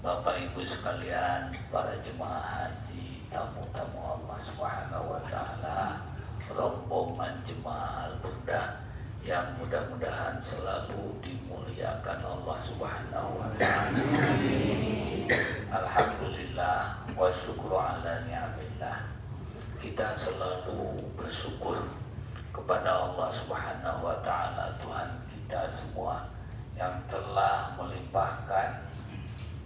Bapak Ibu sekalian, para jemaah haji, tamu-tamu Allah Subhanahu wa taala, rombongan jemaah Al-Burdah yang mudah-mudahan selalu dimuliakan Allah Subhanahu wa taala. Alhamdulillah wa syukru ala ni'amillah. Kita selalu bersyukur kepada Allah Subhanahu wa taala, Tuhan kita semua yang telah melimpahkan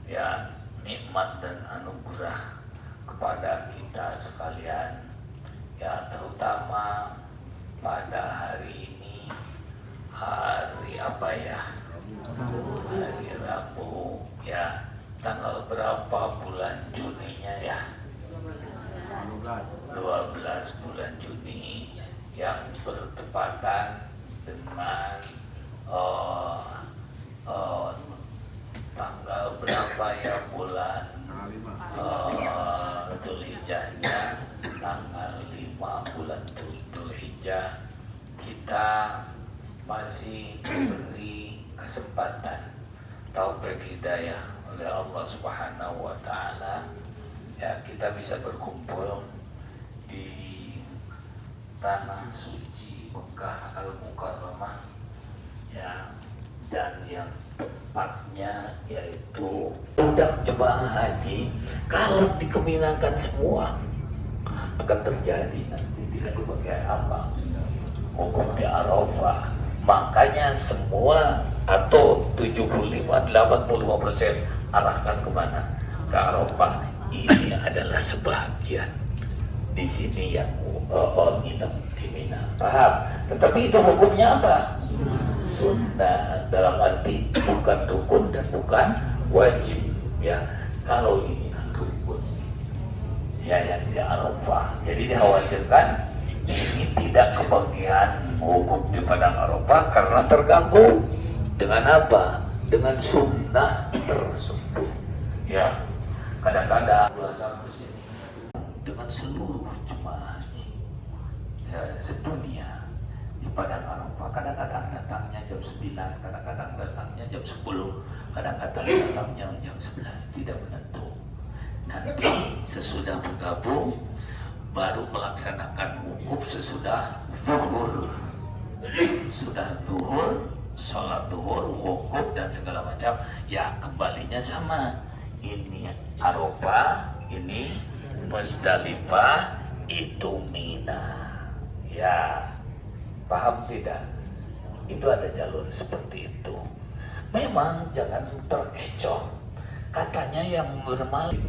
ya nikmat dan anugerah kepada kita sekalian, ya terutama pada hari ini, hari apa ya, hari Rabu ya, tanggal berapa bulan Juninya ya, 12 bulan Juni yang bertepatan dengan tanggal berapa ya, bulan Dzulhijjahnya, tanggal 5 bulan Dzulhijjah. Kita masih diberi kesempatan taufik hidayah oleh Allah Subhanahu wa taala, ya kita bisa berkumpul di tanah suci Mekah Al-Mukarramah ya, dan yang tepatnya yaitu budak jemaah haji. Kalau dikeminakan semua akan terjadi nanti tidak dipakai apa hukum di Arafah. Makanya semua atau 75-85% arahkan kemana? Ke Arafah. Ini adalah sebagian di sini yang nginep di Mina, paham? Tetapi itu hukumnya apa? Sunnah, dalam arti bukan rukun dan bukan wajib ya. Kalau ini rukun ya yang di Arafah, jadi dikhawatirkan ini tidak kebagian hukum di padang Arafah karena terganggu dengan apa? Dengan sunnah tersebut ya. Kadang-kadang puasa bersini dengan seluruh jemaah ya sedunia di padang Arafah. Kadang-kadang datangnya jam 9, kadang-kadang datangnya jam 10, kadang-kadang datangnya jam 11, tidak menentu. Nanti sesudah bergabung baru melaksanakan wukuf sesudah zuhur. Sudah zuhur, sholat zuhur, wukuf dan segala macam, ya kembalinya sama. Ini Arafah, ini Muzdalifah, itu Mina ya. Paham tidak? Itu ada jalur seperti itu. Memang jangan terkecoh. Katanya yang bermaling,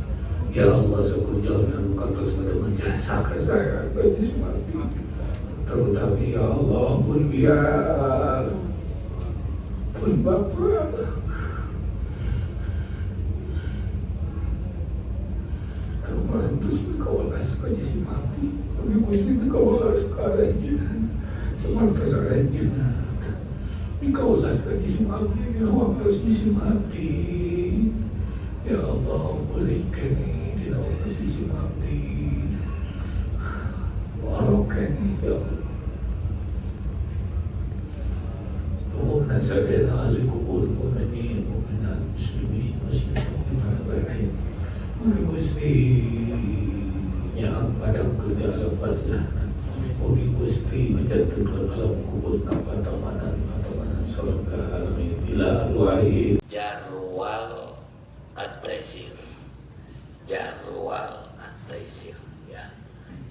ya Allah sekunya kata sudah menjasa ke saya bagi semati. Terutama ya Allah pun biar pun Bapak Kemarin terus berkawalas kaji si mati. Kami mesti berkawalas sekarang semata saja. Berkawalas kaji si mati. Ya Allah si mati. Ya Allah berikan ini di Allah si mati. Warokan ya Allah. Allahumma salli ala kubur mu'minin mu'minat muslimin muslimin. Mungkin Gusti yang padam ke dalam bazah, mungkin Gusti menjatuh ke dalam kubur tanpa tamanan surga. Amin. Bila wahid Jarwal At-Taisir, Jarwal At-Taisir ya,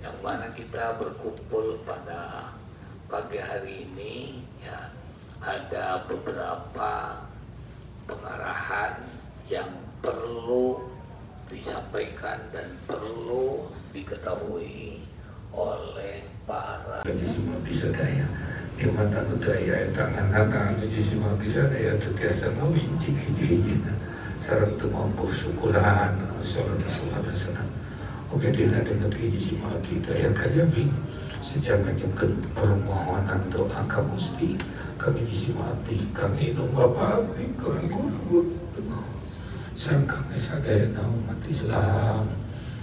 yang mana kita berkumpul pada pagi hari ini ya. Ada beberapa pengarahan yang perlu disampaikan dan perlu diketahui oleh para semua bisa daya nikmatan daya tangan semua bisa daya tetiasa mewinci hiji sareng teu mampu syukuran sallallahu alaihi wasallam. Oke dina dengan hiji semua kita yang kajabi sejak ngajengkeun permohonan doa ka Gusti kami hiji semua kami nu babakti kang gud sangka sadayana umat Islam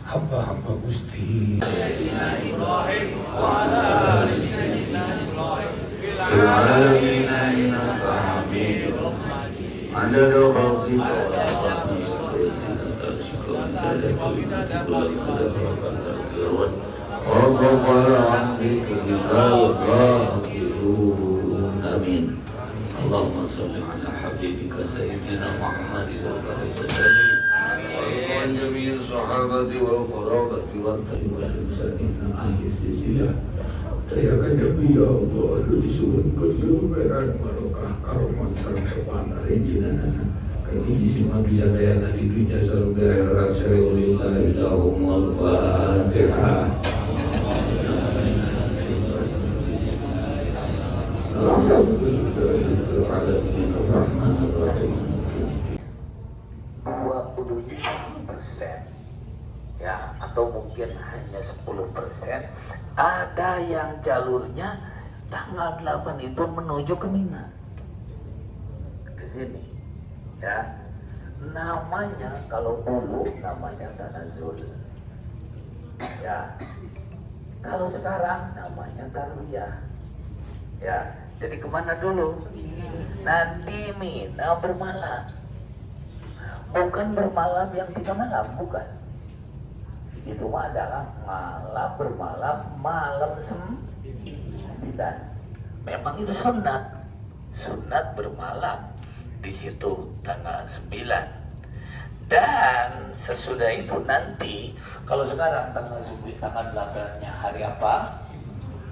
hamba-hamba Gusti. Sayyidina Ibrahim wa ala ali Sayyidina Ibrahim fil alamin innaka Hamidum Majid. Adada khalqika wa Amin. Allahumma salli ala habibika sayyidina Muhammad wa barik wa sallim wa jami'il sahabati wal qarabati wa tabi'in ahli silsilah. Tayakan Nabi ya Allah disuruh kebenaran barokah karomat sareng sopan arinjinana. Kami disima bisa daya di dunia sareng di akhirat syari'ulillah Allahumma al-Fatihah. %, ya, atau mungkin hanya 10%. Ada yang jalurnya tanggal 8 itu menuju ke Mina, ke sini, ya. Namanya kalau dulu namanya Tanazul, ya. Kalau sekarang namanya Tarwiyah, ya. Jadi kemana dulu? Nanti Mina bermalam. Bukan bermalam yang 3 malam, bukan. Itu adalah bermalam malam 9. Memang itu sunat bermalam di situ tanggal 9. Dan sesudah itu nanti, kalau sekarang tanggal 8-nya hari apa?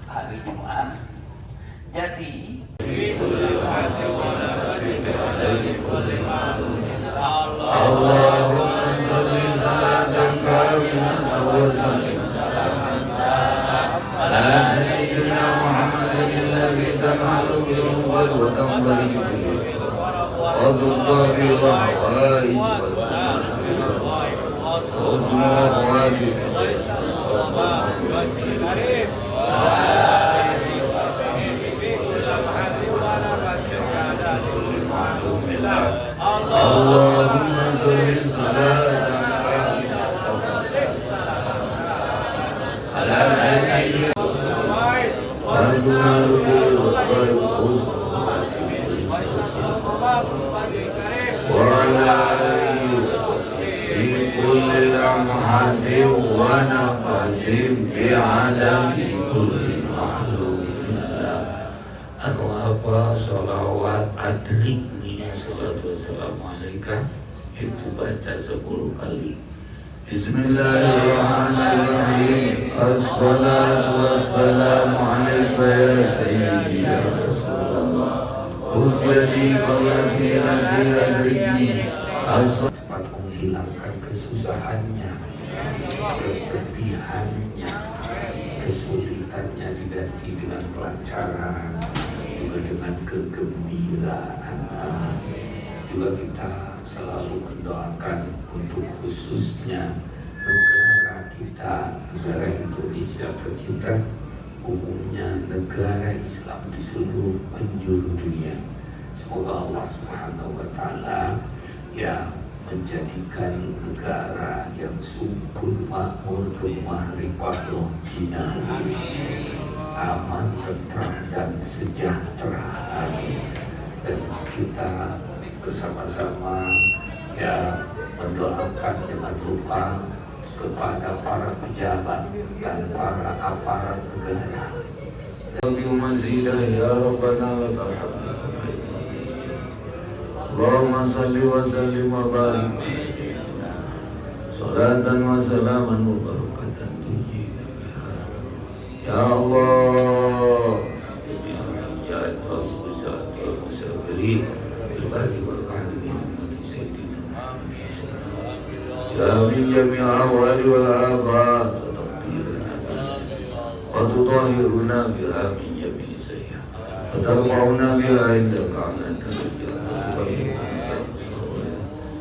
Hari Jumat. Jadi Allahumma sholli salatan kamilatan wa sallim salaman ala sayyidina Muhammadin alladhi tanhalu bihi wa tanbali bihi wa tudhabi wa hawaij Allahumma sholli salatan ala sayyidina wa ala fi kulli lamhatin wa nafasin bi adami kulli mahlumin anu apa sholawat adrikni salatu wassalamu alaika itu baca 10 kali. Bismillahirrahmanirrahim. Assalatu wassalamu alaika ya sayyidi ya Rasulullah. Hujjati qawlati adrikni. Cepat menghilangkan kesusahannya, kesedihannya, kesulitannya diganti dengan kelancaran, juga dengan kegembiraan. Juga kita selalu mendoakan untuk khususnya negara kita, negara Indonesia tercinta, umumnya negara Islam di seluruh penjuru dunia. Semoga Allah Subhanahu wa Ta'ala yang menjadikan negara yang subur, makmur, gemah, ripadoh, jinawi, aman, tentram, dan sejahtera. Amin. Dan kita bersama-sama ya mendoakan jangan lupa kepada para pejabat dan para aparat negara. Allahumma salli wa sallim wa barik salatan wa salaman wa barakatan ya Allah ya musafirin ya min jami'il ahwali wal abad wa tutahhiruna biha min jami'i sayyi'at wa tarfa'una biha indaka 'ala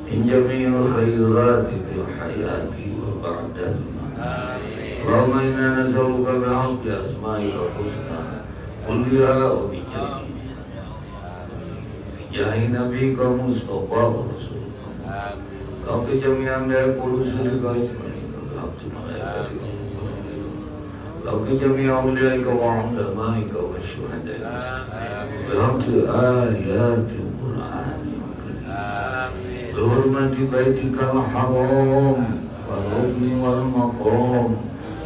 min jami'il khairati fil hayati wa ba'dal mamat. Allahumma inna nas'aluka bihaqqi asma'ikal husna kulliha wa bi jahi nabiyika Mustafa wa Rasulullah. Laqi jami'an la rusulika ajma'in laqi malaikatika laqi jami'a awliyaika wa ulamaika wa syuhadaika laqi ayatil Qur'an. بحرمة بيتك الحرام والركن والمقام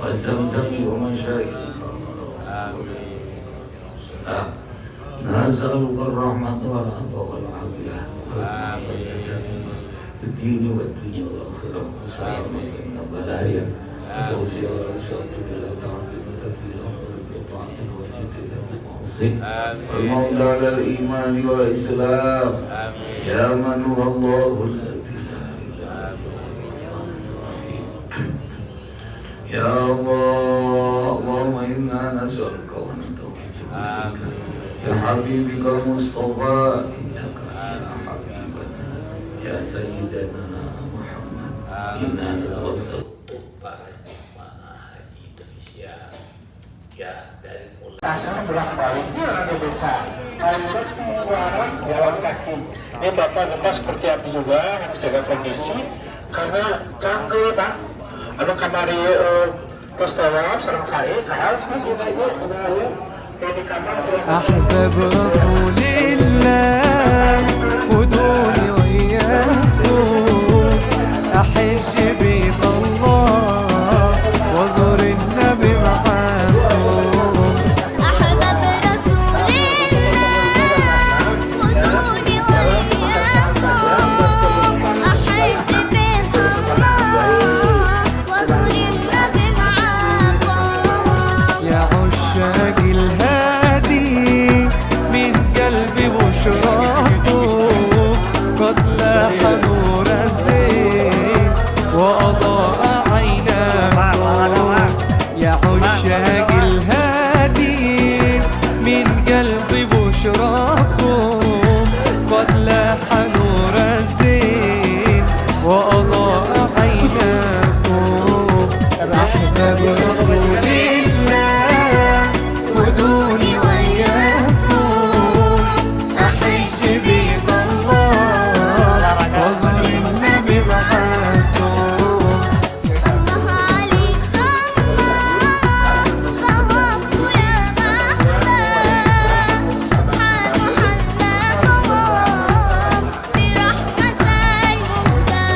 وزمزم ومشايخك نسألك الرحمة والعفو والعافية في الدين والدنيا والآخرة والسلامة من البلايا وتوسع الأرشاد إلى طاعتك وتفضيل بطاعتك والاجتناب بالمعصية والموت على الإيمان والإسلام يا من هو الله الذي لا إله إلا هو يا الله اللهم إنا نسألك ونتوجه بك يا حبيبك المصطفى إنك يا حبيبنا يا سيدنا محمد إنا نتوسل para jemaah haji Indonesia ya dari mulai asal bolak-balik dia ada beca kalimat pengeluaran jalan kaki ini bapak-bapak seperti apa juga harus jaga kondisi karena canggih bang anu kamari pos tawaf serang saya harus juga ya kayak di kamar أحباب رسول الله خذوني وإياكم أحج بيت الله وزور النبي معاكم أحباب رسول الله خذوني وإياكم أحج بيت الله وزور النبي معاكم يا عشاق الهادي من قلبي بشراكم قد لاح نور الزين وأضاء عيناكم يا عشاق الهادي من قلبي بشراكم قد لاح نور الزين وأضاء عيناكم أحباب رسول الله خذوني وإياكم أحج بيت الله وزور النبي معاكم الله عليك الله طوفت يا محلى سبحان حلاكم برحمة المبدى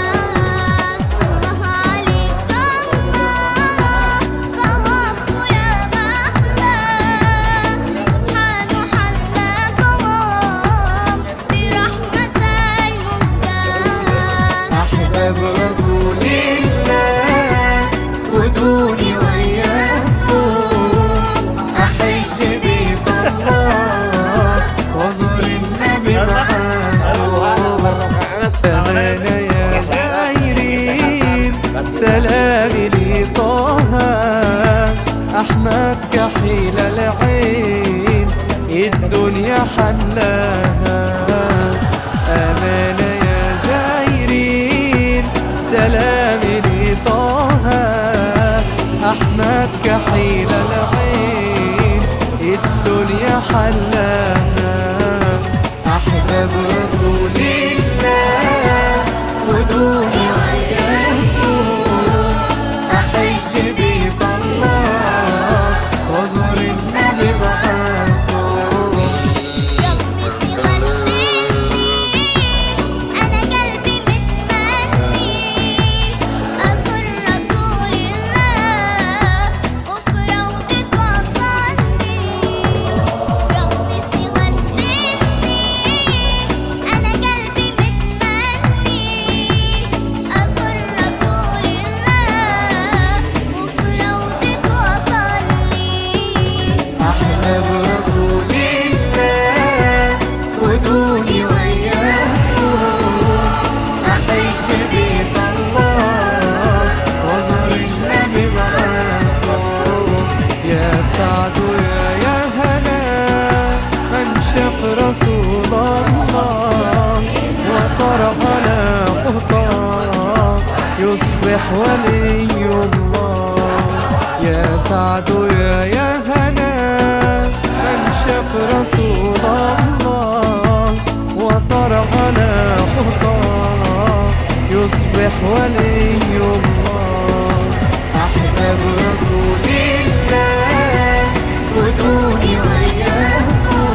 الله عليك الله طوفت يا محلى سبحان حلاكم برحمة المبدى أحباب رسول الله خذوني وإياكم أحج بيت الله وزور النبي معاكم أمانة يا زايرين سلامي لطه أحمد كحيل العين الدنيا حلاها أمانة يا زايرين سلامي لطه أحمد كحيل العين الدنيا حلاها أحباب رسول الله خذوني وإياكم أحج بيت الله وزور النبي معاكم رغم صغر سني أنا قلبي متمني أزور رسول الله وفي روضة وصلي رغم صغر سني أنا قلبي متمني أزور رسول الله وفي روضة وصلي أحباب رسول الله خذوني وإياكم أحج بيت الله وزور النبي معاكم يا سعد يا هنا من شاف رسول الله وصار على خطاه يصبح ولي الله يا سعد يا هنا من شاف رسول الله وصار على خطاه يصبح ولي الله أحباب رسول الله خذوني وإياكم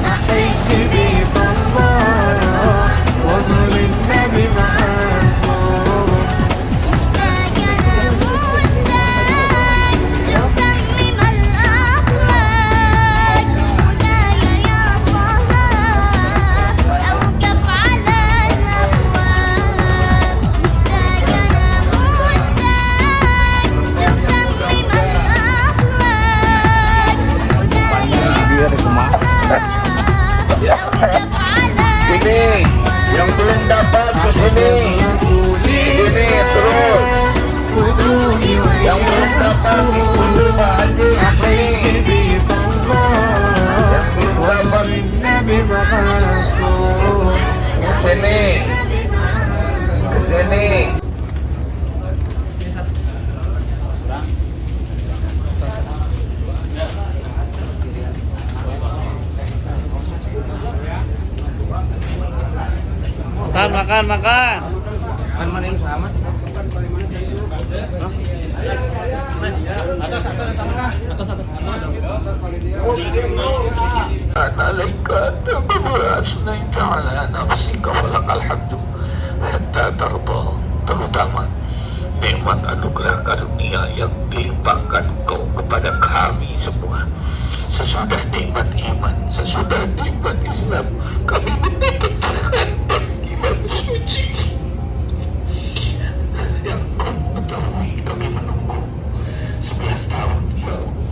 أحج بيت الله وزور nih. Makan, makan. عليك أثنيت على نفسك ولك الحمد حتى ترضى, terutama nikmat anugerah karunia yang dilimpahkan kau kepada kami semua. Sesudah nikmat iman, sesudah nikmat Islam, kami mendapatkan panggilan suci yang kau ketahui. Kami menunggu 11 tahun ya Allah.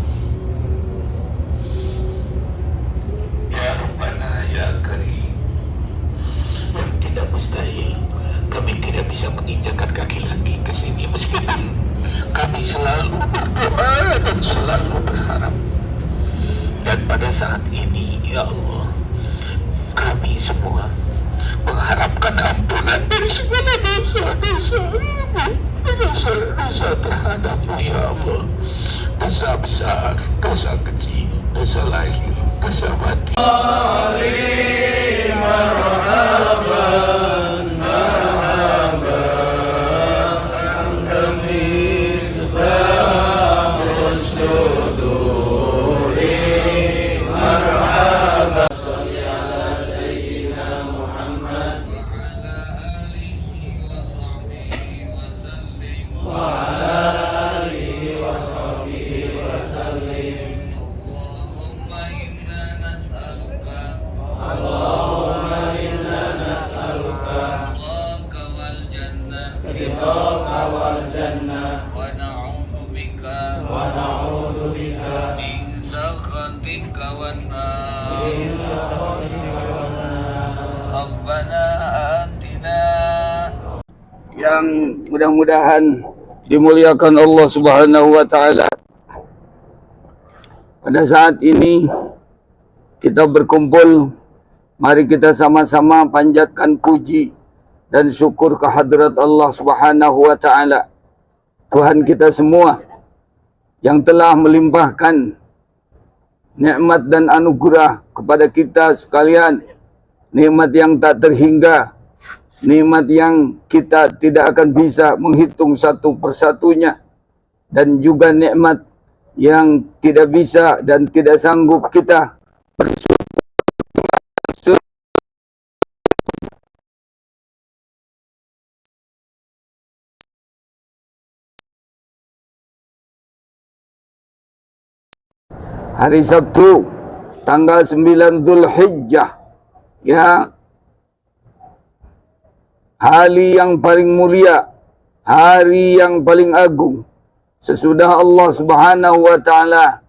Ya Rabbana ya Karim, yang tidak mustahil kami tidak bisa menginjakkan kaki lagi ke sini, meskipun kami selalu berdoa dan selalu berharap. Dan pada saat ini ya Allah, kami semua mengharapkan ampunan dari segala dosa-dosa dosa terhadapmu ya Allah. Dosa besar, dosa kecil, dosa lahir, dosa mati. Yang mudah-mudahan dimuliakan Allah Subhanahu wa taala. Pada saat ini kita berkumpul, mari kita sama-sama panjatkan puji dan syukur kehadrat Allah Subhanahu wa taala, Tuhan kita semua yang telah melimpahkan nikmat dan anugerah kepada kita sekalian, nikmat yang tak terhingga, nikmat yang kita tidak akan bisa menghitung satu persatunya, dan juga nikmat yang tidak bisa dan tidak sanggup kita bersyukur. Hari Sabtu tanggal 9 Zulhijjah, ya, hari yang paling mulia, hari yang paling agung, sesudah Allah Subhanahu wa taala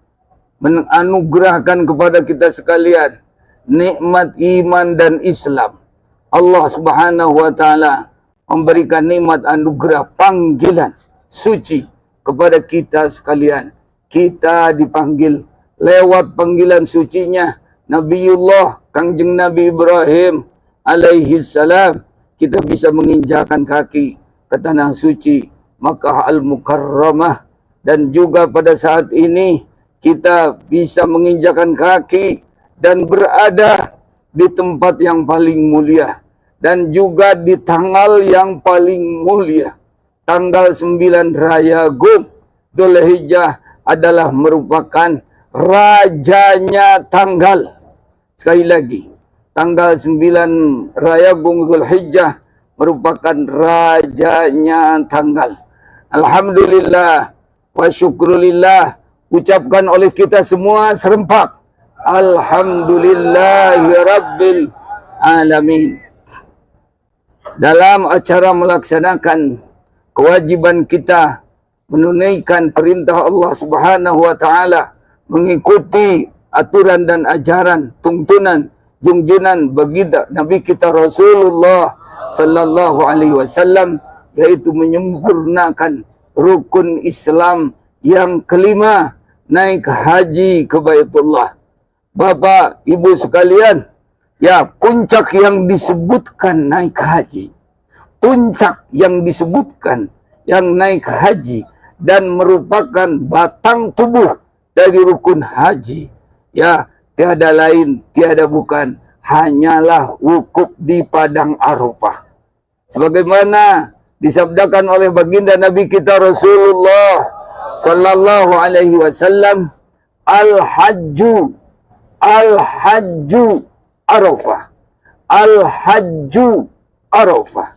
menganugerahkan kepada kita sekalian nikmat iman dan Islam. Allah Subhanahu wa taala memberikan nikmat anugerah panggilan suci kepada kita sekalian. Kita dipanggil lewat panggilan sucinya Nabiullah Kangjeng Nabi Ibrahim alaihi salam. Kita bisa menginjakan kaki ke tanah suci Makkah Al-Mukarramah, dan juga pada saat ini kita bisa menginjakan kaki dan berada di tempat yang paling mulia, dan juga di tanggal yang paling mulia. Tanggal 9 Raya Gum Dzulhijjah adalah merupakan rajanya tanggal. Sekali lagi, tanggal 9 Raya Gum Dzulhijjah merupakan rajanya tanggal. Alhamdulillah wa syukrulillah, ucapkan oleh kita semua serempak Alhamdulillahirabbil alamin. Dalam acara melaksanakan kewajiban kita menunaikan perintah Allah Subhanahu wa taala, mengikuti aturan dan ajaran, tuntunan, junjunan baginda Nabi kita Rasulullah sallallahu alaihi wasallam, yaitu menyempurnakan rukun Islam yang kelima, naik haji ke Baitullah. Bapak, Ibu sekalian, ya, puncak yang disebutkan naik haji, puncak yang disebutkan, yang naik haji dan merupakan batang tubuh dari rukun haji. Ya, tiada lain, tiada bukan, hanyalah wukuf di padang Arafah. Sebagaimana disabdakan oleh baginda Nabi kita Rasulullah sallallahu alaihi wasallam, al-hajju Arafah. Al-hajju Arafah.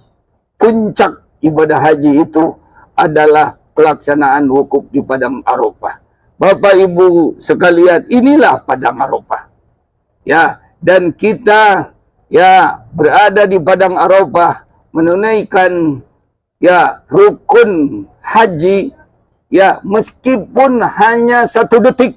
Puncak ibadah haji itu adalah pelaksanaan wukuf di padang Arafah. Bapak Ibu sekalian, inilah padang Arafah. Ya, dan kita ya berada di padang Arafah menunaikan ya rukun haji, ya meskipun hanya 1 detik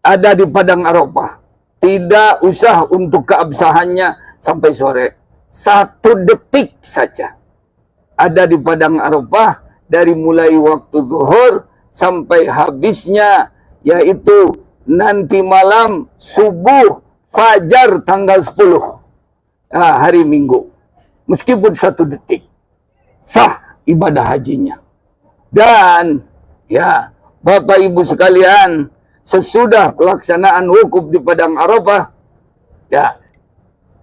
ada di padang Arafah. Tidak usah untuk keabsahannya sampai sore. 1 detik saja ada di padang Arafah dari mulai waktu zuhur sampai habisnya, yaitu nanti malam subuh fajar tanggal 10 hari Minggu. Meskipun 1 detik sah ibadah hajinya. Dan ya Bapak Ibu sekalian, sesudah pelaksanaan wukuf di padang Arafah, ya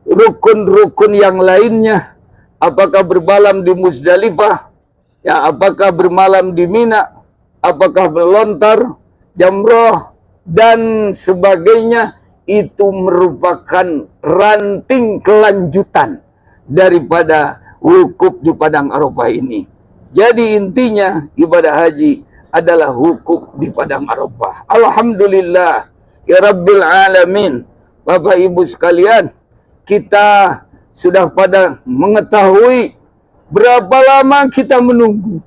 rukun-rukun yang lainnya, apakah bermalam di Muzdalifah, ya apakah bermalam di Mina, apakah melontar jamroh dan sebagainya, itu merupakan ranting kelanjutan daripada wukuf di padang Arafah ini. Jadi intinya ibadah haji adalah wukuf di padang Arafah. Alhamdulillah ya Rabbil Alamin. Bapak Ibu sekalian, kita sudah pada mengetahui berapa lama kita menunggu.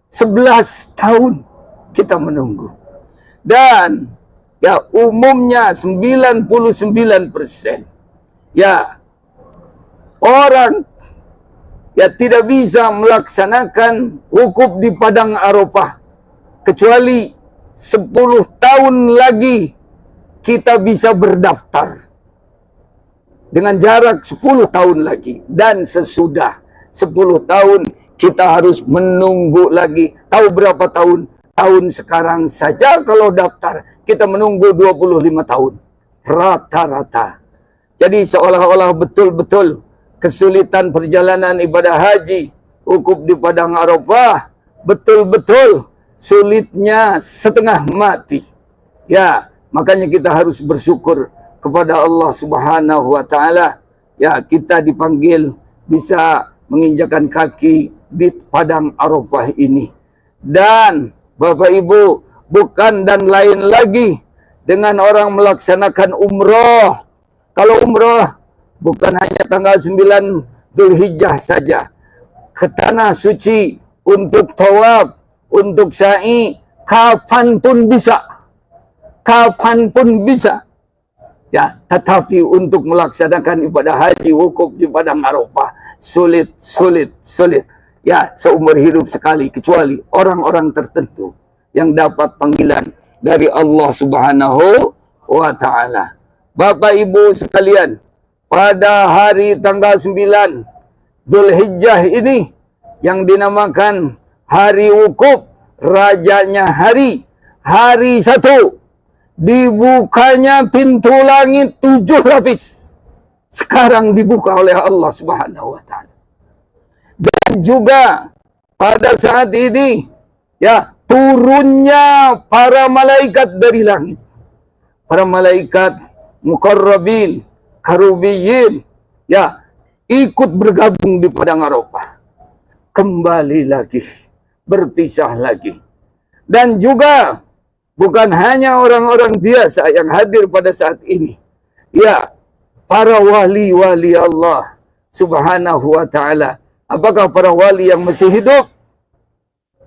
11 tahun kita menunggu. Dan ya umumnya 99% ya orang ya tidak bisa melaksanakan wukuf di padang Arafah kecuali 10 tahun lagi kita bisa berdaftar. Dengan jarak 10 tahun lagi. Dan sesudah 10 tahun kita harus menunggu lagi. Tahu berapa tahun? Tahun sekarang saja kalau daftar kita menunggu 25 tahun. Rata-rata. Jadi seolah-olah betul-betul kesulitan perjalanan ibadah haji, wukuf di padang Arafah, betul-betul sulitnya setengah mati. Ya, makanya kita harus bersyukur kepada Allah Subhanahu wa taala. Ya, kita dipanggil bisa menginjakan kaki di padang Arafah ini. Dan Bapak Ibu, bukan dan lain lagi dengan orang melaksanakan umroh. Kalau umroh bukan hanya tanggal 9 Dzulhijjah saja. Ke tanah suci untuk tawaf, untuk sa'i, kapanpun bisa. Kapanpun bisa. Ya, tetapi untuk melaksanakan ibadah haji wukuf di padang Arafah sulit. Ya, seumur hidup sekali, kecuali orang-orang tertentu yang dapat panggilan dari Allah Subhanahu wa taala. Bapak Ibu sekalian, pada hari tanggal 9 Dzulhijjah ini yang dinamakan hari wukuf, rajanya hari 1, dibukanya pintu langit 7 lapis. Sekarang dibuka oleh Allah Subhanahu wa taala. Dan juga pada saat ini ya turunnya para malaikat dari langit. Para malaikat muqarrabin, karubiyin, ya ikut bergabung di padang Arafah. Kembali lagi, berpisah lagi. Dan juga bukan hanya orang-orang biasa yang hadir pada saat ini. Ya, para wali-wali Allah Subhanahu wa taala. Apakah para wali yang masih hidup?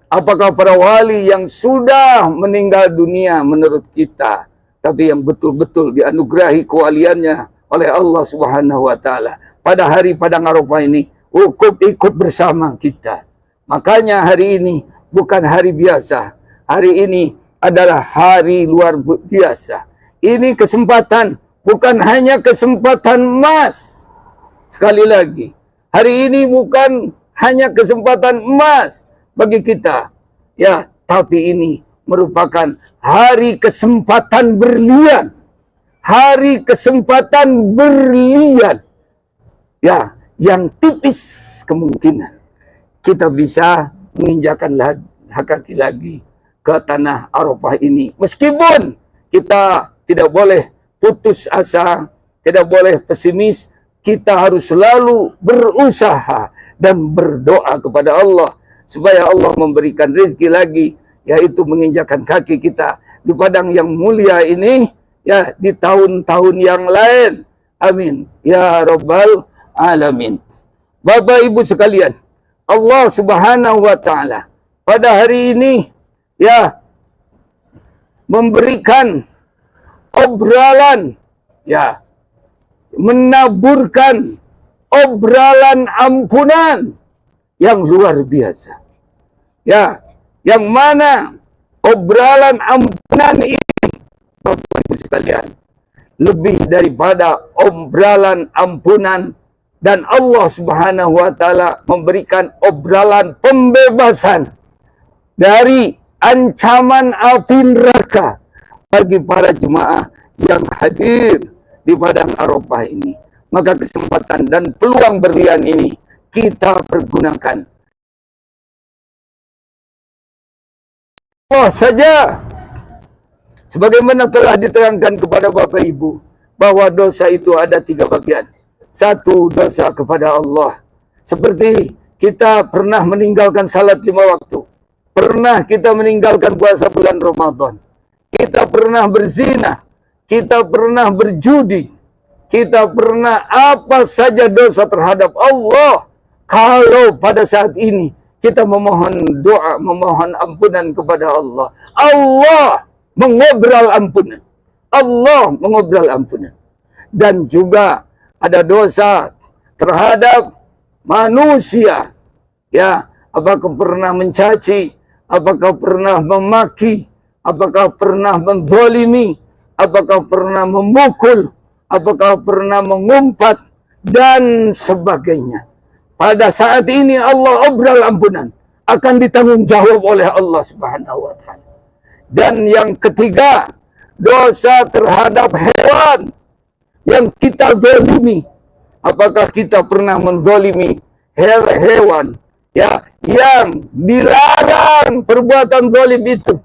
Apakah para wali yang sudah meninggal dunia menurut kita, tapi yang betul-betul dianugerahi kewaliannya oleh Allah Subhanahu wa taala pada hari padang Arafah ini, wukuf ikut bersama kita. Makanya hari ini bukan hari biasa. Hari ini adalah hari luar biasa. Ini kesempatan, bukan hanya kesempatan emas. Sekali lagi, Hari ini bukan hanya kesempatan emas bagi kita, ya, tapi ini merupakan hari kesempatan berlian. Hari kesempatan berlian, ya, yang tipis kemungkinan kita bisa menginjakan kaki lagi ke tanah Arafah ini. Meskipun kita tidak boleh putus asa, tidak boleh pesimis, kita harus selalu berusaha dan berdoa kepada Allah supaya Allah memberikan rezeki lagi, yaitu menginjakan kaki kita di padang yang mulia ini, ya, di tahun-tahun yang lain. Amin ya rabbal alamin. Bapak Ibu sekalian, Allah Subhanahu wa taala pada hari ini, ya, memberikan obrolan, ya, menaburkan obrolan ampunan yang luar biasa. Ya, yang mana obrolan ampunan ini, Bapak Ibu sekalian, lebih daripada obrolan ampunan, dan Allah Subhanahu wa taala memberikan obrolan pembebasan dari ancaman api neraka bagi para jemaah yang hadir di padang Arafah ini. Maka kesempatan dan peluang berlian ini kita pergunakan. Allah saja, sebagaimana telah diterangkan kepada Bapak Ibu, bahwa dosa itu ada 3 bagian. 1, dosa kepada Allah, seperti kita pernah meninggalkan salat 5 waktu, pernah kita meninggalkan puasa bulan Ramadan, kita pernah berzina, kita pernah berjudi, kita pernah apa saja dosa terhadap Allah. Kalau pada saat ini kita memohon doa, memohon ampunan kepada Allah, Allah mengobrol ampunan. Allah mengobrol ampunan. Dan juga ada dosa terhadap manusia. Ya, apakah pernah mencaci, apakah pernah memaki, apakah pernah menzalimi, apakah pernah memukul, apakah pernah mengumpat, dan sebagainya. Pada saat ini Allah obrol ampunan akan ditanggung jawab oleh Allah Subhanahu wa taala. Dan yang ketiga, dosa terhadap hewan yang kita zalimi. Apakah kita pernah menzalimi hewan, ya, yang dilarang perbuatan zalim itu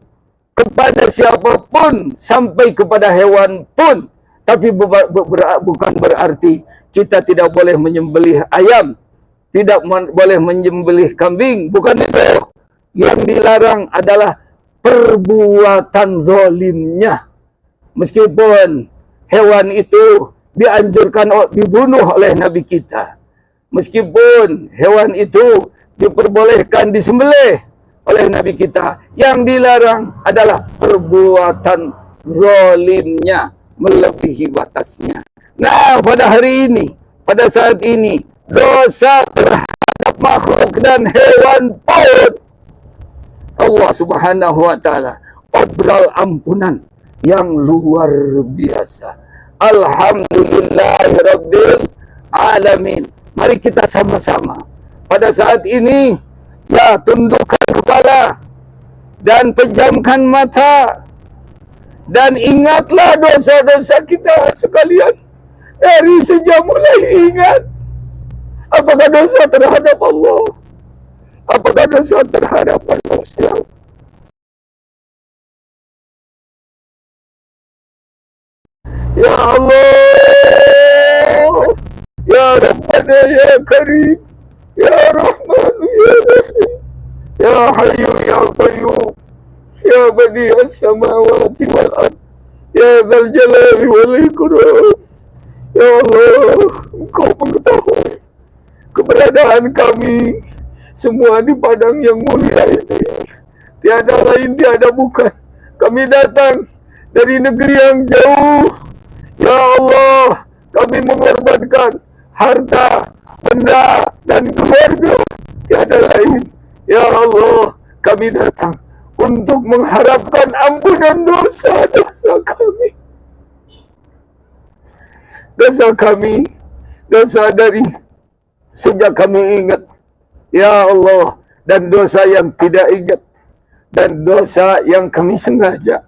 kepada siapapun, sampai kepada hewan pun. Tapi bukan berarti kita tidak boleh menyembelih ayam, tidak boleh menyembelih kambing. Bukan itu. Yang dilarang adalah perbuatan zalimnya. Meskipun hewan itu dianjurkan dibunuh oleh Nabi kita, meskipun hewan itu diperbolehkan disembelih oleh Nabi kita, yang dilarang adalah perbuatan zalimnya, melebihi batasnya. Nah, pada hari ini, pada saat ini, dosa terhadap makhluk dan hewan pun Allah Subhanahu wa taala obrol ampunan yang luar biasa. Alhamdulillahirabbil alamin. Mari kita sama-sama pada saat ini, ya, tundukkan kepala dan pejamkan mata, dan ingatlah dosa-dosa kita sekalian. Dari sejak mulai ingat, apakah dosa terhadap Allah, apakah dosa terhadap manusia. Ya Allah, Ya Rabbana Ya Karim, Ya Rahman Ya Rahim, Ya Hayyu Ya Qayyum, Ya Badi'as Samawati wal Ard, Ya Dzal Jalali wal Ikram. Ya Allah, Engkau mengetahui keberadaan kami semua di padang yang mulia ini. Tiada lain, tiada bukan. Kami datang dari negeri yang jauh. Ya Allah, kami mengorbankan harta, benda, dan keluarga. Tiada lain. Ya Allah, kami datang untuk mengharapkan ampunan dosa-dosa kami. Dosa kami, dosa dari sejak kami ingat, ya Allah, dan dosa yang tidak ingat, dan dosa yang kami sengaja,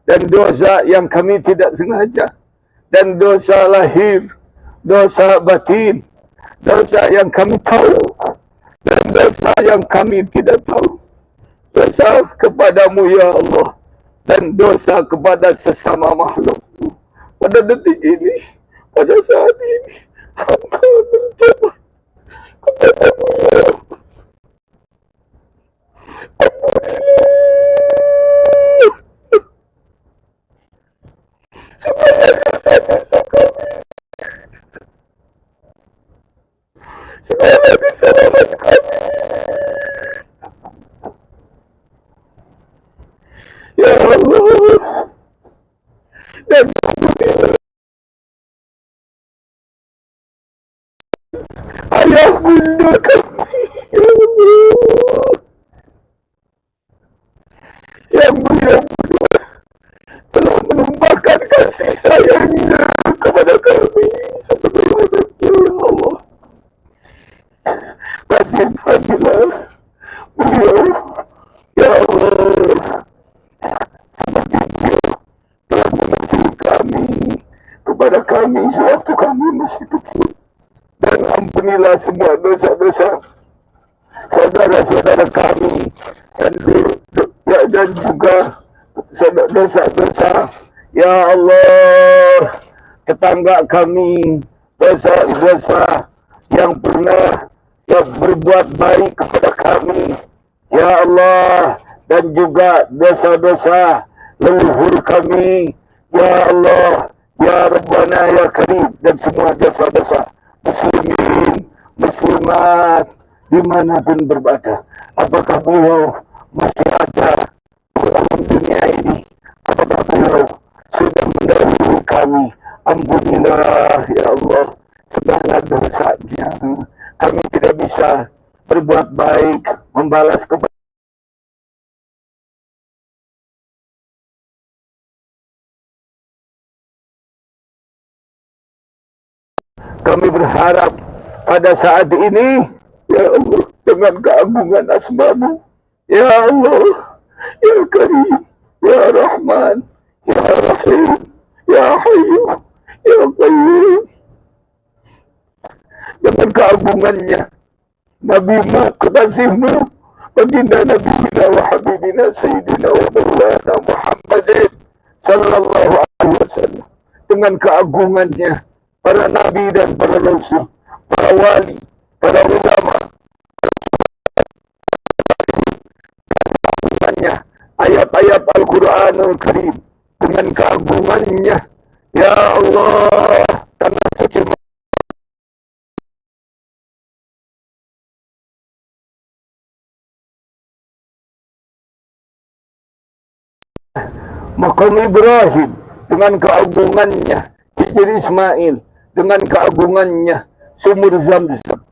dan dosa yang kami tidak sengaja, dan dosa lahir, dosa batin, dosa yang kami tahu, dan dosa yang kami tidak tahu, dosa kepadamu ya Allah, dan dosa kepada sesama makhlukmu. Pada detik ini, pada saat ini, hamba bertobat kepadamu ya Allah. Segala dosa-dosa kami, segala kesalahan kami, ya Allah, dan ampunilah ayah bunda kami, ya Allah, yang beliau berdua telah menumpahkan kasih sayangnya kepada kami sebagai anaknya, ya Allah. Kasihanilah beliau, ya Allah, seperti beliau telah mengasihi kami kepada kami sewaktu kami masih kecil. Dan ampunilah semua dosa-dosa saudara-saudara kami, dan juga dosa-dosa, ya Allah, tetangga kami, dosa-dosa yang pernah berbuat baik kepada kami, ya Allah, dan juga dosa-dosa leluhur kami, ya Allah, ya Rabbana ya Karim, dan semua dosa-dosa muslimin, muslimat dimanapun berada. Apakah beliau masih ada di alam dunia ini? Apakah beliau sudah mendahului kami? Ampunilah ya Allah segala dosanya. Kami tidak bisa berbuat baik, membalas kepada. Kami berharap pada saat ini, ya Allah, dengan keagungan asma-Mu, ya Allah, ya Karim, ya Rahman, ya Rahim, ya Hayyu, ya Qayyum, dengan keagungannya, Nabi-Mu, kekasih-Mu, baginda Nabi-Bina wa Habibina Sayyidina wa Maulana Muhammadin sallallahu alaihi wasallam, dengan keagungannya para nabi dan para rasul, para wali, para ulama, ayat-ayat Al-Quranul Karim, dengan keagungannya, ya Allah, tanah suci Maqam Ibrahim, dengan keagungannya, Hijr Ismail, dengan keagungannya, sumur Zamzam,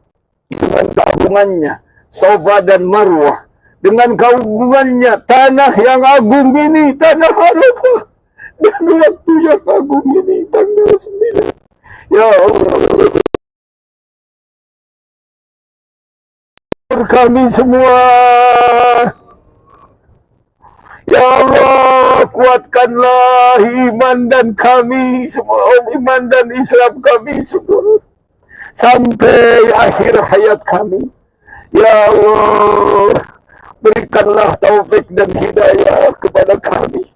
dengan keagungannya, Safa dan Marwah, dengan keagungannya, tanah yang agung ini, tanah Arafah, dan waktu yang agung ini, tanggal 9. Ya Allah, kami semua, ya Allah, kuatkanlah iman dan kami semua, iman dan Islam kami semua, sampai akhir hayat kami. Ya Allah, berikanlah taufik dan hidayah kepada kami,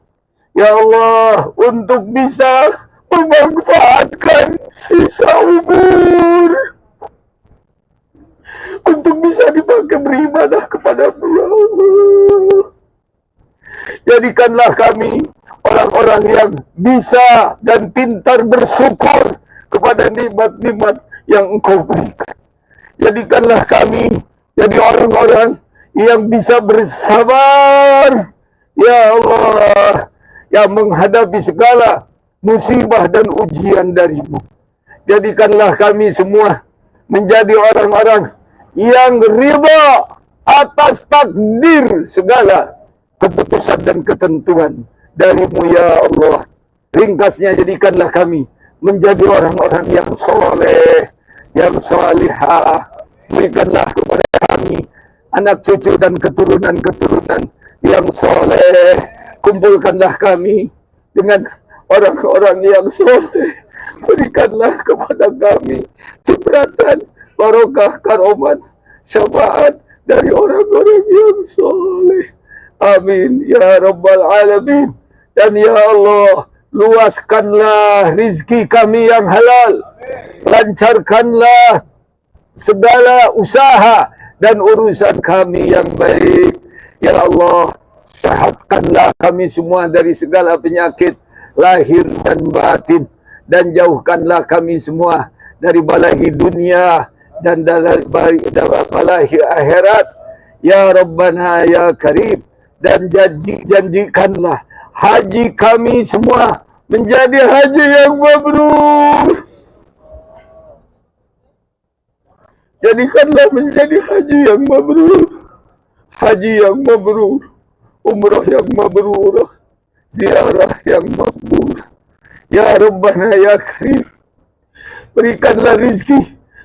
ya Allah, untuk bisa memanfaatkan sisa umur, untuk bisa dipakai beribadah kepada-Mu, ya Allah. Jadikanlah kami orang-orang yang bisa dan pintar bersyukur kepada nikmat-nikmat yang Engkau berikan. Jadikanlah kami jadi orang-orang yang bisa bersabar, ya Allah, yang menghadapi segala musibah dan ujian dari-Mu. Jadikanlah kami semua menjadi orang-orang yang ridha atas takdir segala keputusan dan ketentuan dari-Mu, ya Allah. Ringkasnya, jadikanlah kami menjadi orang-orang yang soleh, yang salihah. Berikanlah kepada kami anak cucu dan keturunan-keturunan yang soleh. Kumpulkanlah kami dengan orang-orang yang soleh. Berikanlah kepada kami cipratan, barokah, karomat, syafaat dari orang-orang yang soleh. Amin ya rabbal alamin. Dan ya Allah, luaskanlah rizki kami yang halal. Lancarkanlah segala usaha dan urusan kami yang baik. Ya Allah, sehatkanlah kami semua dari segala penyakit lahir dan batin. Dan jauhkanlah kami semua dari balahi dunia dan dari balahi akhirat. Ya Rabbana ya Karim. Dan janjikanlah haji kami semua menjadi haji yang mabrur. Jadikanlah menjadi haji yang mabrur. Haji yang mabrur. Umrah yang mabrur. Ziarah yang mabrur. Ya Rabbana ya Karim, berikanlah rizki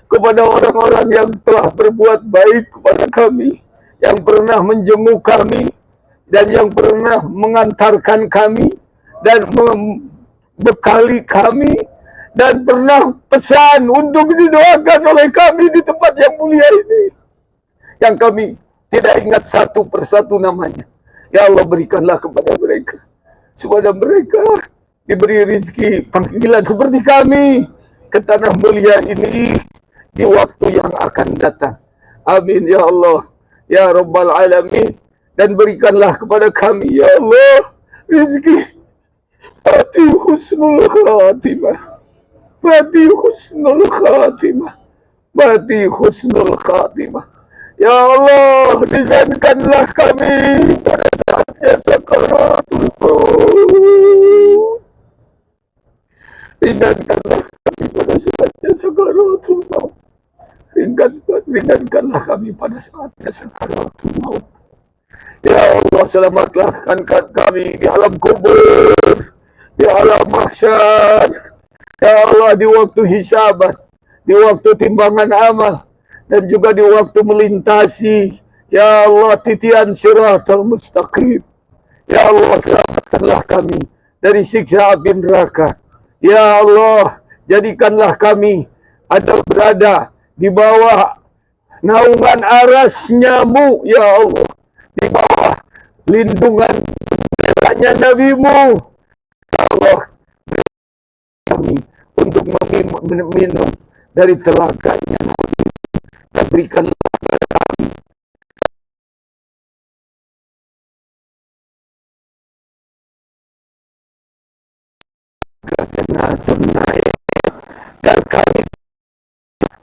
kepada orang-orang yang telah berbuat baik kepada kami, yang pernah menjenguk kami, dan yang pernah mengantarkan kami, dan membekali kami, dan pernah pesan untuk didoakan oleh kami di tempat yang mulia ini, yang kami tidak ingat satu persatu namanya. Ya Allah, berikanlah kepada mereka, supaya mereka diberi rizki panggilan seperti kami ke tanah mulia ini di waktu yang akan datang. Amin ya Allah ya Rabbal Alamin. Dan berikanlah kepada kami ya Allah rizki mati husnul khatimah, mati husnul khatimah, mati husnul khatimah. Ya Allah, ringankanlah kami pada saatnya sakaratul maut. Ringankanlah kami pada saatnya sakaratul maut. Ringankanlah kami pada saatnya sakaratul maut. Ya Allah, selamatlah kami di alam kubur, di alam mahsyar. Ya Allah, di waktu hisaban, di waktu timbangan amal, dan juga di waktu melintasi. Ya Allah, titian siratal mustaqim. Ya Allah, selamatkanlah kami dari siksa api neraka. Ya Allah, jadikanlah kami berada di bawah naungan arasnya-Mu, ya Allah, di bawah lindungan benderanya Nabi-Mu. Ya Allah, kami untuk meminum dari telaganya Nabi, dan berikanlah kepada kami jannatun na'im. Dan kami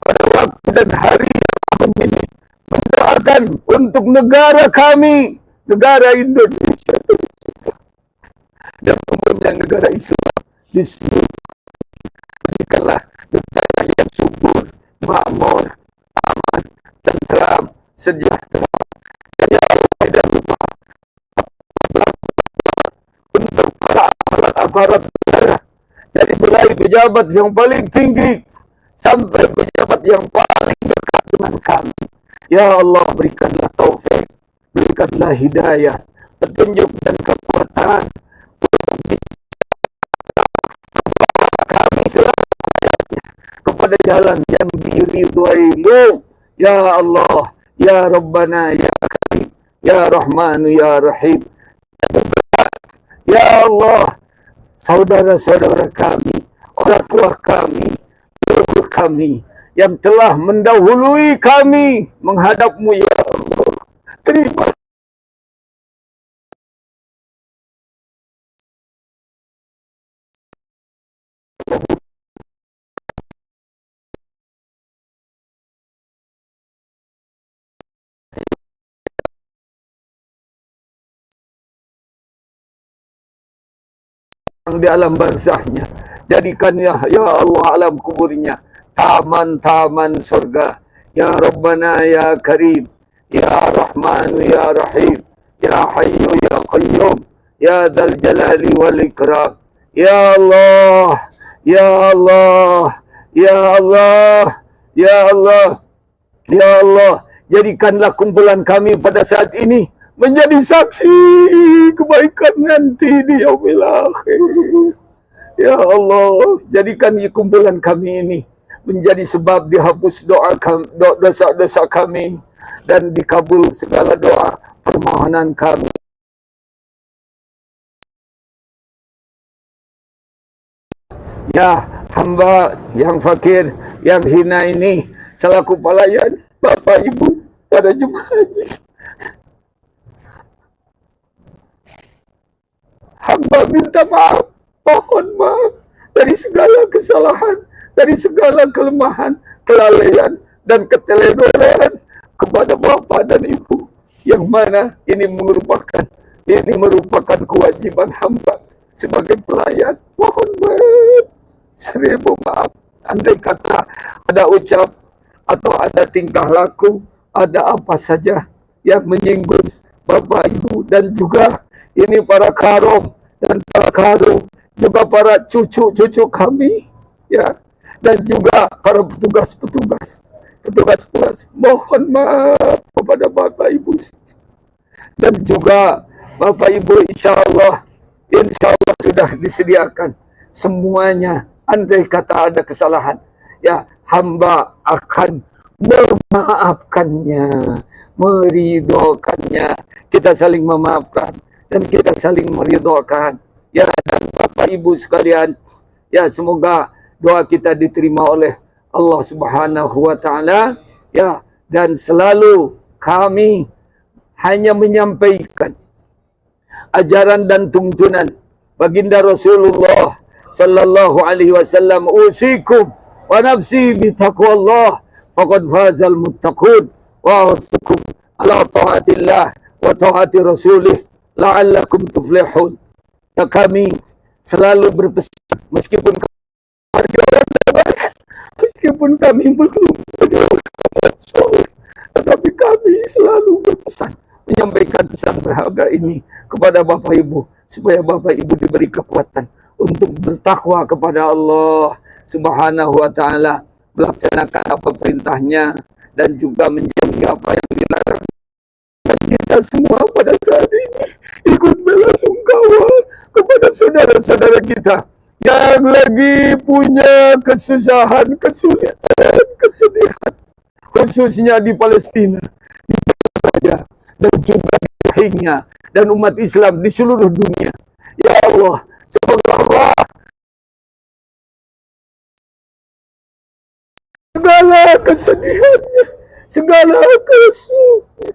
pada waktu dan hari yang ini mendoakan untuk negara kami, negara Indonesia, dan umumnya negara Islam di seluruh. Berikanlah negara yang subur, makmur, aman, tentram, sejahtera. Dan ya Allah, tidak lupa untuk para aparat negara, dari mulai pejabat yang paling tinggi sampai pejabat yang paling dekat dengan kami. Ya Allah, berikanlah taufik, berikanlah hidayah, petunjuk dan kekuatan untuk bisa kami selamanya kepada jalan yang diridhai-Mu. Ya Allah, ya Rabbana ya Karim, ya Rahmanu ya Rahim. Ya Allah, saudara-saudara kami, orang tua kami, leluhur kami yang telah mendahului kami menghadap-Mu, ya Allah, terima di alam barzahnya. Jadikannya ya Allah alam kuburnya taman-taman surga. Ya Rabbana ya Karim, ya Rahman ya Rahim, ya Hayyu ya Qayyum, ya Dzal Jalali wal Ikram. Ya Allah, ya Allah, ya Allah, Ya Allah, Ya Allah, jadikanlah kumpulan kami pada saat ini menjadi saksi kebaikan nanti di yaumil akhir. Ya Allah, jadikan kumpulan kami ini menjadi sebab dihapus doa kami, dosa-dosa kami, dan dikabul segala doa permohonan kami. Ya, hamba yang fakir, yang hina ini, selaku pelayan Bapak Ibu pada jemaah haji, hamba minta maaf, mohon maaf dari segala kesalahan, dari segala kelemahan, kelalaian, dan keteledoran kepada Bapak dan Ibu, yang mana ini merupakan kewajiban hamba sebagai pelayan. Mohon maaf, seribu maaf. Andai kata ada ucap atau ada tingkah laku, ada apa saja yang menyinggung Bapak Ibu, dan juga ini para karom dan para karum, juga para cucu-cucu kami, ya, dan juga para petugas plus, mohon maaf kepada Bapak Ibu, dan juga Bapak Ibu, insya Allah sudah disediakan semuanya. Andai kata ada kesalahan, ya, hamba akan memaafkannya, meridhokannya. Kita saling memaafkan dan kita saling meridhokan. Ya, dan Bapak Ibu sekalian, ya, semoga doa kita diterima oleh Allah Subhanahu wa taala, ya, dan selalu kami hanya menyampaikan ajaran dan tuntunan baginda Rasulullah sallallahu alaihi wasallam. Usikum wa nafsi bi taqwallah faqad fazal muttaqun, wa usikum ala taatillah wa taati rasulih la'allakum tuflihun. Ya, kami selalu berpesan, meskipun kami belum tetapi kami selalu berpesan, menyampaikan pesan berharga ini kepada Bapak Ibu, supaya Bapak Ibu diberi kekuatan untuk bertakwa kepada Allah Subhanahu wa taala, melaksanakan apa perintahnya dan juga menjauhi apa yang dilarang. Dan kita semua pada saat ini ikut belasungkawa kepada saudara-saudara kita yang lagi punya kesusahan, kesulitan, kesedihan, khususnya di Palestina, di Gaza, dan juga di Rohingya, dan umat Islam di seluruh dunia. Ya Allah, semoga Allah segala kesedihannya, segala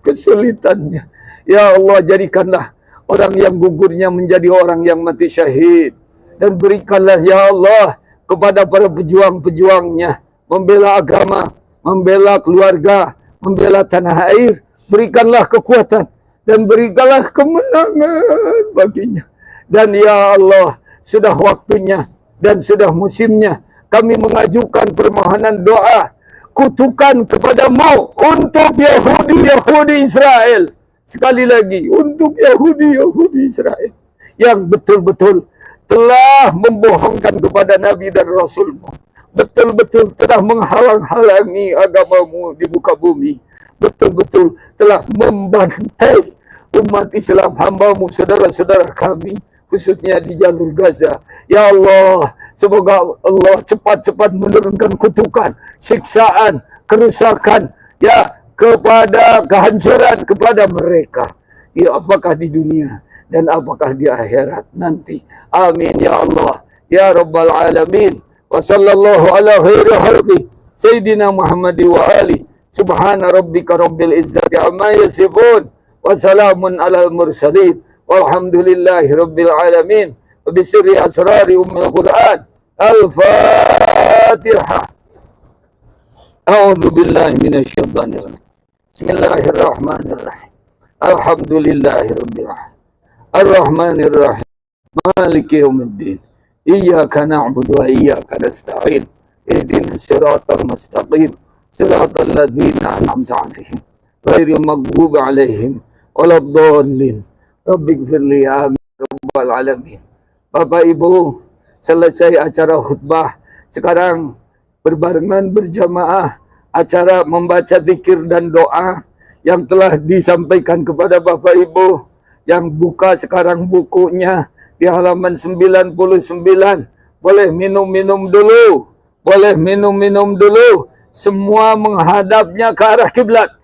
kesulitannya, ya Allah, jadikanlah orang yang gugurnya menjadi orang yang mati syahid, dan berikanlah ya Allah kepada para pejuang-pejuangnya, membela agama, membela keluarga, membela tanah air. Berikanlah kekuatan dan berikanlah kemenangan baginya. Dan ya Allah, sudah waktunya dan sudah musimnya kami mengajukan permohonan doa kutukan kepadamu untuk Yahudi Israel. Sekali lagi, untuk Yahudi Israel yang betul-betul telah membohongkan kepada Nabi dan Rasulmu, betul-betul telah menghalang-halangi agamamu di muka bumi, betul-betul telah membantai umat Islam, hambamu, saudara-saudara kami, khususnya di jalur Gaza. Ya Allah, semoga Allah cepat-cepat menurunkan kutukan, siksaan, kerusakan, ya, kepada kehancuran kepada mereka, ya, apakah di dunia dan apakah di akhirat nanti. Amin ya Allah ya Rabbal Alamin. Wa sallallahu ala khairi khalqi Sayyidina Muhammad wa ali. Subhana rabbika rabbil izzati amma yasifun, wa salamun alal mursalin, walhamdulillahi rabbil alamin. Wa bisirri asrari ummil Quran. Al-Fatihah. A'udzu billahi minasyaitonir rajim. Bismillahirrahmanirrahim. Alhamdulillahi rabbil alamin. Ar-Rahmanir Rahim. Maliki yaumiddin. Iyyaka na'budu wa iyyaka nasta'in. Ihdinas siratal mustaqim. Siratal ladzina an'amta 'alaihim ghairil maghdubi 'alaihim waladdallin. Rabbighfirli amin rabbal alamin. Bapak Ibu, selesai acara khutbah, sekarang berbarengan berjamaah acara membaca zikir dan doa yang telah disampaikan kepada Bapak Ibu yang buka sekarang bukunya di halaman 99. Boleh minum-minum dulu. Boleh minum-minum dulu. Semua menghadapnya ke arah kiblat.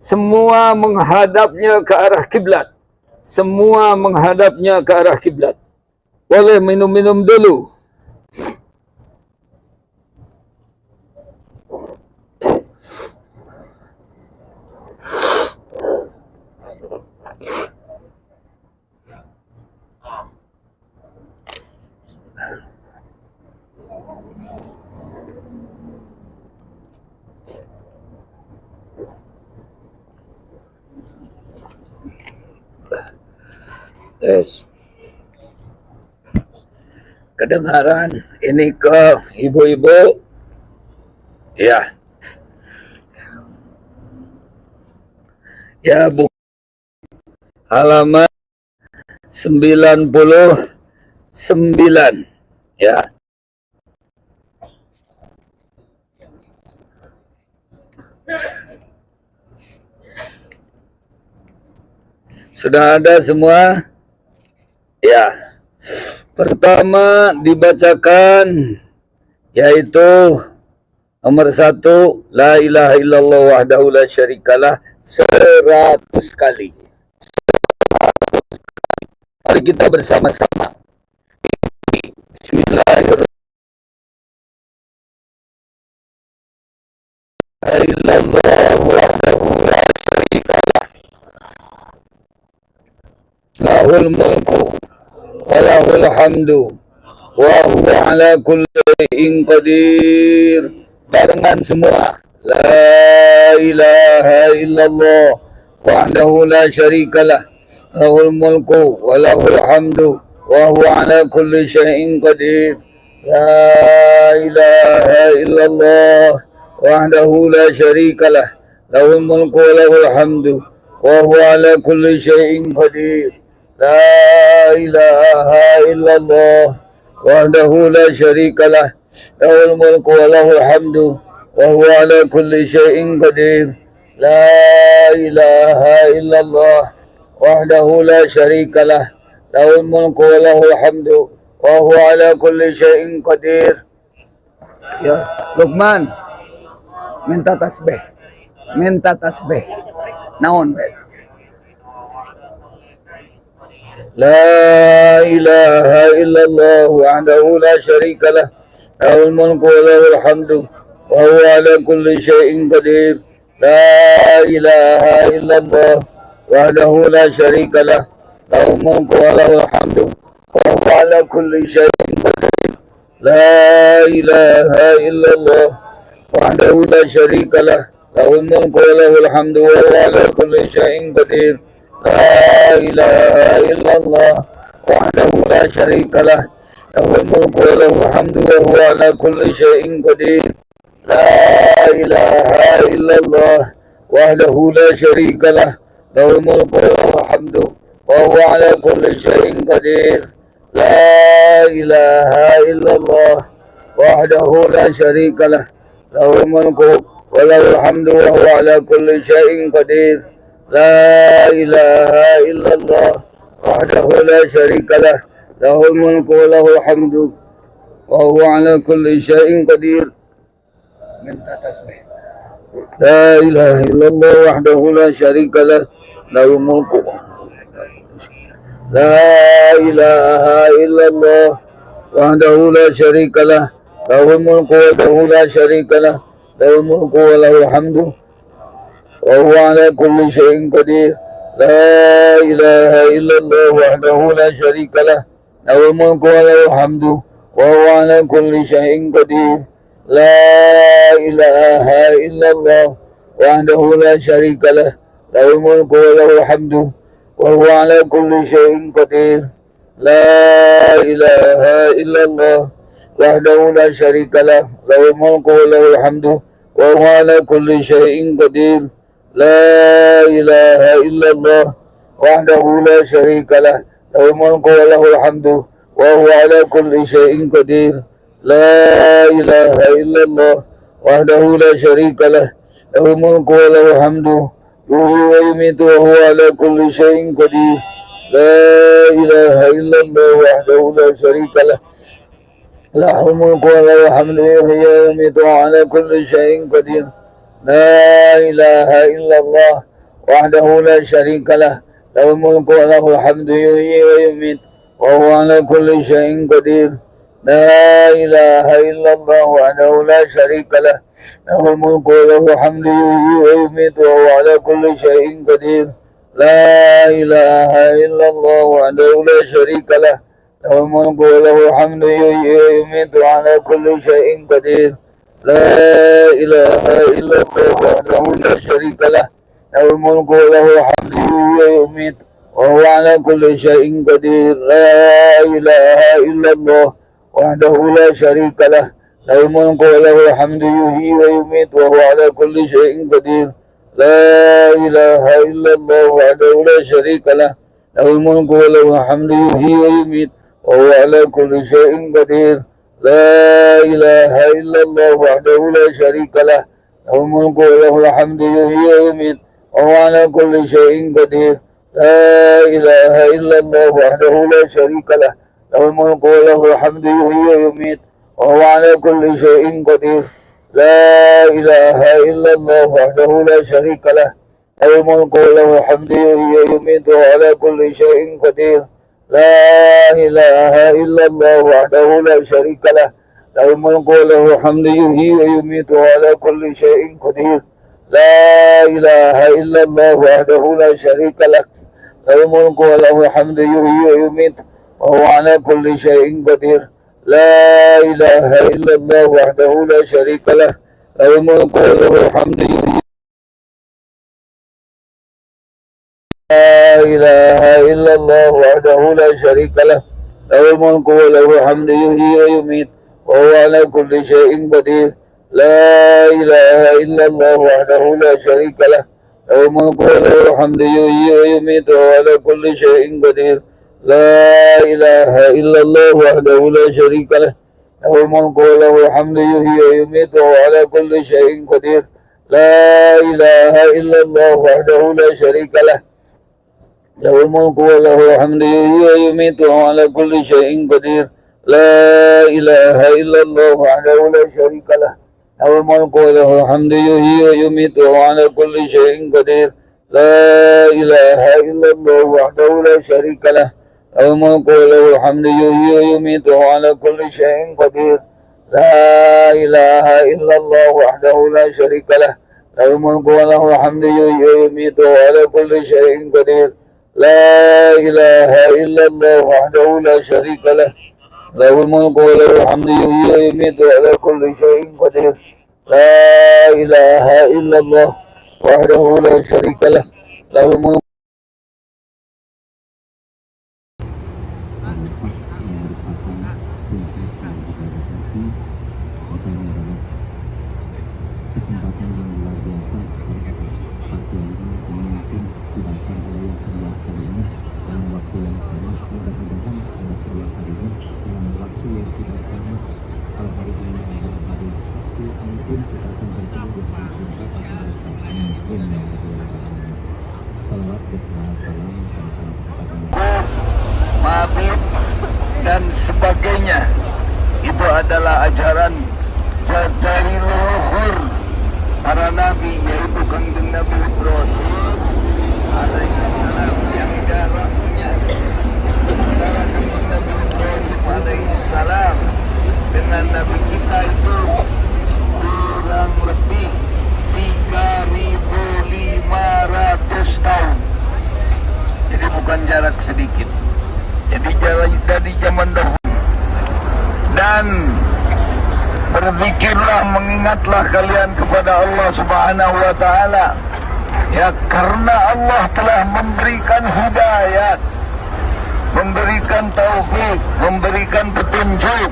Semua menghadapnya ke arah kiblat. Semua menghadapnya ke arah kiblat. Boleh minum-minum dulu. Yes. Kedengaran ini ke ibu-ibu? Ya. Ya, Bu. Halaman 99. Ya. Sudah ada semua? Ya. Pertama dibacakan yaitu nomor 1, la ilaha illallah wahdahu la syarikalah 100 kali. Mari kita bersama-sama. Bismillahirrahmanirrahim. La ilaha illallah wahdahu la syarikalah. Lahul mulku wa lahul hamdu wa huwa ala kulli syai'in qadir. Barengan semua. La ilaha illallah wahdahu la syarikalah. Lahul mulku wa lahul hamdu wa huwa ala kulli syai'in qadir. La ilaha illallah wahdahu la syarikalah. Lahul mulku wa lahul hamdu wa huwa ala kulli syai'in qadir. La ilaha illallah wahdahu la syarikalah. Lahul mulku wa lahul hamdu wa huwa ala kulli syai'in qadir. La ilaha illallah wahdahu la syarikalah. Lahul mulku wa lahul hamdu wa huwa ala kulli syai'in qadir. Ya, Luqman, minta tasbih. Minta tasbih. Naon, baik. La ilaha illallah wahdahu la syarika lah. Lahul mulku wa lahul hamdu wa huwa ala kulli syai'in qadir. La ilaha illallah wahdahu la syarika lah. Lahul mulku wa lahul hamdu wa huwa ala kulli syai'in qadir. La ilaha illallah wahdahu la syarika lah. Lahul mulku wa lahul hamdu wa huwa ala kulli syai'in qadir. La ilaha illallah wahdahu la syarika lah. Lahul mulku wa lahul hamdu wa huwa ala kulli syai'in qadir. La ilaha illallah wahdahu la syarika lah. Lahul mulku wa lahul hamdu wa huwa ala kulli syai'in qadir. La ilaha illallah wahdahu la syarika lah. Lahul mulku wa lahul hamdu wa huwa ala kulli syai'in qadir. La ilaha illallah wahdahu la syarika lah. Lahul mulku wa lahul hamdu wa huwa ala kulli syai'in qadir. Minta tasbih. La ilaha illallah wahdahu la syarika lah. Lahul mulku. La ilaha illallah wahdahu la syarika lah. Lahul mulku wahdahu la syarika lah. Lahul mulku wa lahul hamdu wa huwa ala kulli syai'in qadir. La ilaha illallah wahdahu la syarika lah. Lahul mulku wa lahul hamdu wa huwa ala kulli syai'in qadir. La ilaha illallah wahdahu la syarika lah. Lahul mulku wa lahul hamdu wa huwa ala kulli syai'in qadir. La ilaha illallah wahdahu la syarika lah. Lahul mulku wa lahul hamdu wa huwa ala kulli syai'in qadir. La ilaha illallah wahdahu la syarika lah. Lahul mulku wa lahul hamdu wa huwa ala kulli syai'in qadir. La ilaha illallah وحده لا شريك له له الملك وله الحمد يحيي ويميت وهو على كل شيء قدير لا إله إلا الله وحده لا شريك له له الملك وله الحمد يحيي ويميت وهو على كل شيء قدير لا إله إلا الله وحده لا شريك له له الملك وله الحمد يحيي ويميت وهو على كل شيء قدير لا إله إلا الله وحده لا شريك له له الملك وله الحمد يحيي ويميت وهو على كل شيء قدير لا إله إلا الله وحده لا شريك له له الملك وله الحمد يحيي ويميت وعلى كل شيء قدير لا إله إلا الله وحده لا شريك له له الملك وله الحمد يحيي ويميت وهو على كل شيء قدير لا إله إلا الله وحده لا شريك له له الملك وله الحمد يحيي ويميت وهو على كل شيء قدير لا إله إلا الله وحده لا شريك له له الملك وله الحمد يحيي ويميت وهو على كل شيء قدير لا إله إلا الله وحده لا شريك له له الملك وله الحمد يحيي ويميت وهو على كل شيء قدير لا إله إلا الله وحده لا شريك له له الملك وله الحمد يحيي ويميت وهو على كل شيء قدير لا إله إلا الله وحده لا شريك له له الملك وله الحمد يحيي ويميت وهو على كل شيء قدير لا إله إلا الله وحده لا شريك له له الملك وله الحمد يحيي ويميت وهو على كل شيء قدير لا إله إلا الله وحده لا شريك له له الملك وله الحمد يحيي ويميت وهو على كل شيء قدير لا إله إلا الله وحده لا شريك له له الملك وله الحمد يحيي لا إله إلا الله وحده لا شريك له له الملك وله الحمد يحيي ويميت وهو على كل شيء قدير لا إله إلا الله وحده لا شريك له له الملك وله الحمد يحيي ويميت وهو على كل شيء قدير لا إله إلا الله وحده لا شريك له له الملك وله الحمد يحيي ويميت وهو على كل شيء قدير لا إله إلا الله وحده لا شريك له له الملك وله الحمد يحيي ويميت وهو على كل شيء قدير لا إله إلا الله وحده لا شريك له له الملك وله الحمد يحيي ويميت وهو على كل شيء قدير لا إله إلا الله وحده لا شريك له له الملك وله الحمد يحيي ويميت وهو على كل شيء قدير لا إله إلا الله وحده لا شريك له له الملك وله الحمد يحيي ويميت وهو على كل شيء قدير لا إله إلا الله وحده لا شريك له له الملك وله الحمد يحيي ويميت وهو على كل شيء قدير لا إله إلا الله وحده لا شريك له له الملك kesempatan yang luar biasa seperti pagi ini mungkin dibaca oleh yang kedua kalinya dalam waktu yang sama. Mudah-mudahan pada kedua kalinya dalam waktu yang tidak sama, kalau hari ini adalah hari Sabtu, mungkin kita akan bertemu di hari Jumat atau hari Sabtu. Mungkin ya Allah. Salawat beserta salam kepada mabit dan sebagainya itu adalah ajaran dari leluhur para nabi, yaitu kanjeng Nabi Ibrahim alaihi salam, yang jaraknya antara kanjeng Nabi Ibrahim alaihi salam dengan Nabi kita itu kurang lebih 3.500 tahun. Jadi bukan jarak sedikit. Jadi jarak dari zaman dahulu. Dan berzikirlah, mengingatlah kalian kepada Allah Subhanahu wa taala. Ya, karena Allah telah memberikan hidayat, memberikan taufik, memberikan petunjuk,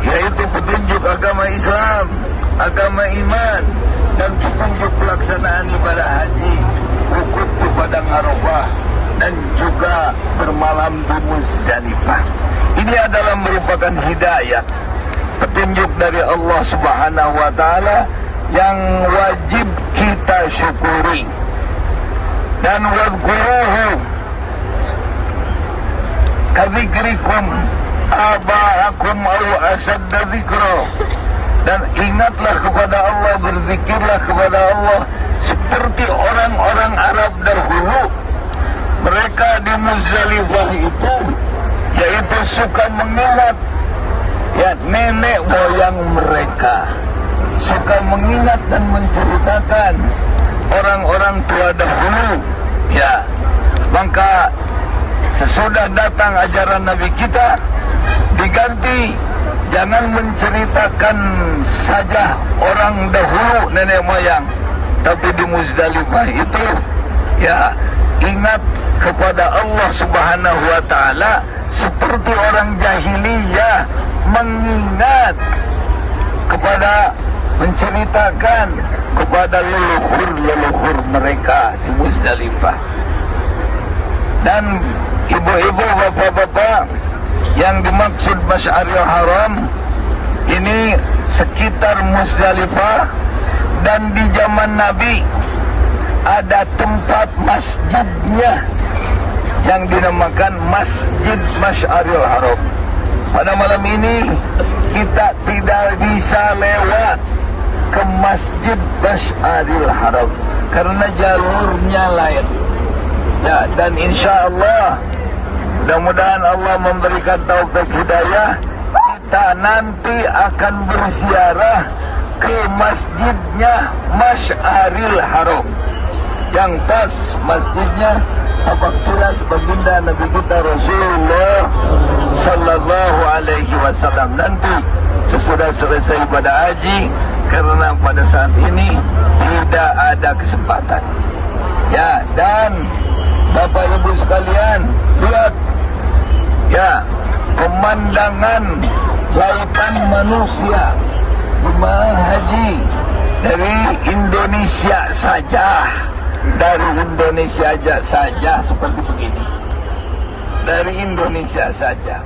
yaitu petunjuk agama Islam, agama iman, dan petunjuk pelaksanaan ibadah haji, wukuf di padang Arafah, dan juga bermalam di Muzdalifah. Ini adalah merupakan hidayat. petunjuk dari Allah Subhanahu wa taala yang wajib kita syukuri. Dan wadhkuruhu kadzikrikum aba'akum au asadda dzikra. Dan ingatlah kepada Allah, berzikirlah kepada Allah seperti orang-orang Arab dahulu. Mereka di Muzdalifah itu yaitu suka mengingat ya nenek moyang mereka, suka mengingat dan menceritakan orang-orang tua dahulu. Ya, maka sesudah datang ajaran Nabi kita diganti, jangan menceritakan saja orang dahulu nenek moyang, tapi di Muzdalifah itu ya ingat kepada Allah Subhanahu wa taala seperti orang jahiliyah mengingat kepada, menceritakan kepada leluhur-leluhur mereka di Muzdalifah. Dan ibu-ibu, bapak-bapak, yang dimaksud Masy'aril Haram ini sekitar Muzdalifah, dan di zaman Nabi ada tempat masjidnya yang dinamakan Masjid Masy'aril Haram. Pada malam ini kita tidak bisa lewat ke Masjid Masy'aril Haram karena jalurnya lain. Ya, dan insya Allah mudah-mudahan Allah memberikan taufik hidayah, kita nanti akan berziarah ke masjidnya Masy'aril Haram. Yang pas masjidnya tapak tulas baginda Nabi kita Rasulullah Sallallahu Alaihi Wasallam. Nanti sesudah selesai ibadah haji, karena pada saat ini tidak ada kesempatan. Ya, dan Bapak Ibu sekalian, lihat ya pemandangan lautan manusia jemaah haji dari Indonesia saja. Dari Indonesia saja seperti begini. Dari Indonesia saja.